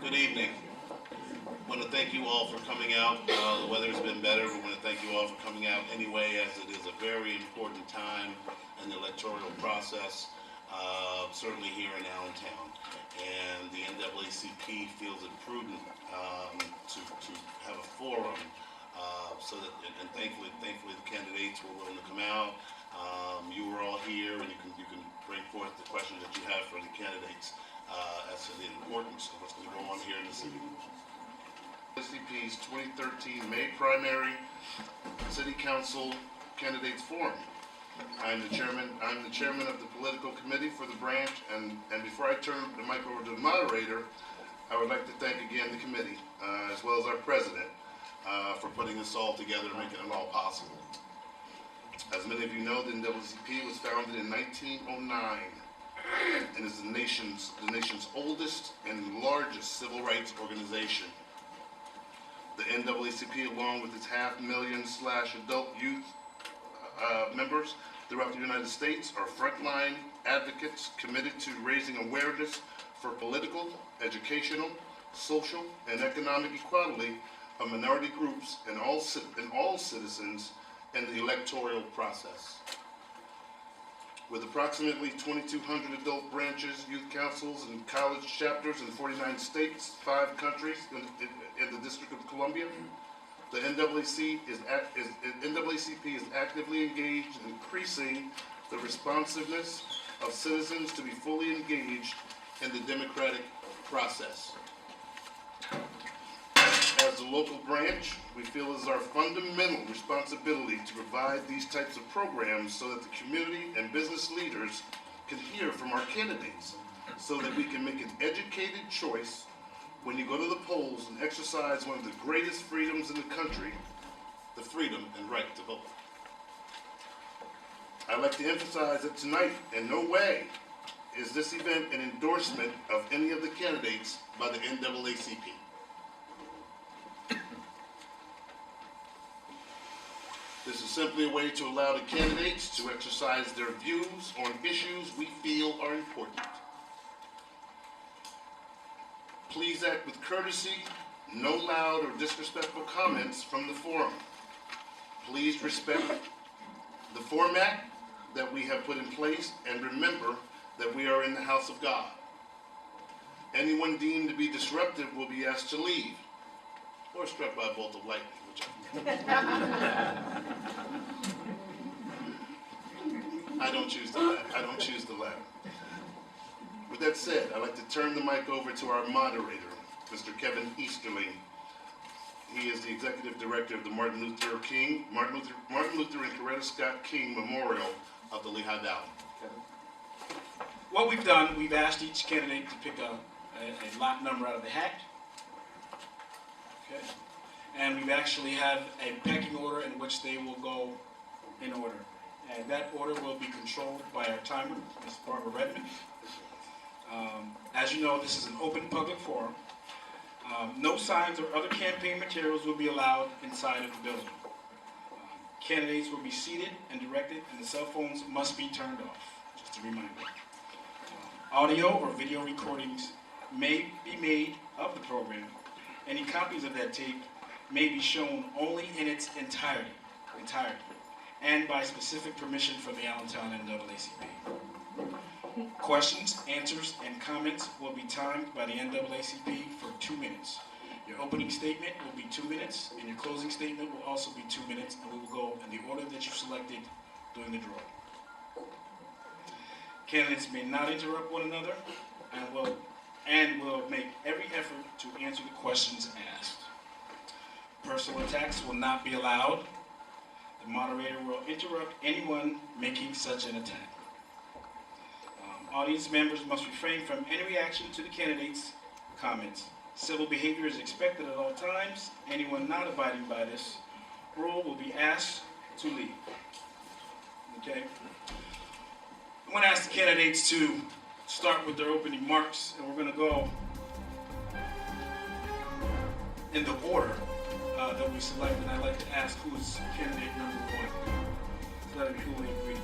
Good evening. I want to thank you all for coming out. The weather's been better, but I want to thank you all for coming out anyway, as it is a very important time in the electoral process, certainly here in Allentown. And the NAACP feels it prudent to have a forum so that, and thankfully the candidates were willing to come out. You were all here, and you can bring forth the questions that you have for the candidates as to the importance of what's going to go on here in the city. NAACP's 2013 May primary City Council Candidates Forum. I'm the chairman of the political committee for the branch, and before I turn the mic over to the moderator, I would like to thank again the committee, as well as our president, for putting this all together and making it all possible. As many of you know, the NAACP was founded in 1909 and is the nation's oldest and largest civil rights organization. The NAACP, along with its half-million/adult youth members throughout the United States, are frontline advocates committed to raising awareness for political, educational, social, and economic equality of minority groups and all citizens in the electoral process. With approximately 2,200 adult branches, youth councils, and college chapters in 49 states, 5 countries in the District of Columbia, the NAACP is actively engaged in increasing the responsiveness of citizens to be fully engaged in the democratic process. As the local branch, we feel it is our fundamental responsibility to provide these types of programs so that the community and business leaders can hear from our candidates, so that we can make an educated choice when you go to the polls and exercise one of the greatest freedoms in the country, the freedom and right to vote. I'd like to emphasize that tonight, in no way is this event an endorsement of any of the candidates by the NAACP. This is simply a way to allow the candidates to exercise their views on issues we feel are important. Please act with courtesy, no loud or disrespectful comments from the forum. Please respect the format that we have put in place, and remember that we are in the house of God. Anyone deemed to be disruptive will be asked to leave, or struck by a bolt of lightning, whichever. I don't choose the latter. With that said, I'd like to turn the mic over to our moderator, Mr. Kevin Easterling. He is the executive director of the Martin Luther and Coretta Scott King Memorial of the Lehigh Valley. Kevin? What we've done, we've asked each candidate to pick a lot number out of the hat. Okay. And we've actually have a pecking order in which they will go in order. And that order will be controlled by our timer, Ms. Barbara Redmond. As you know, this is an open public forum. No signs or other campaign materials will be allowed inside of the building. Candidates will be seated and directed, and the cell phones must be turned off, just a reminder. Audio or video recordings may be made of the program. Any copies of that tape may be shown only in its entirety, and by specific permission from the Allentown NAACP. Questions, answers, and comments will be timed by the NAACP for 2 minutes. Your opening statement will be 2 minutes, and your closing statement will also be 2 minutes, and we will go in the order that you selected during the draw. Candidates may not interrupt one another, and will make every effort to answer the questions asked. Personal attacks will not be allowed. The moderator will interrupt anyone making such an attack. Audience members must refrain from any reaction to the candidates' comments. Civil behavior is expected at all times. Anyone not abiding by this rule will be asked to leave. Okay? I'm going to ask the candidates to start with their opening remarks, and we're going to go in the order that we select, and I'd like to ask who is candidate number 1. So that would be who we agree.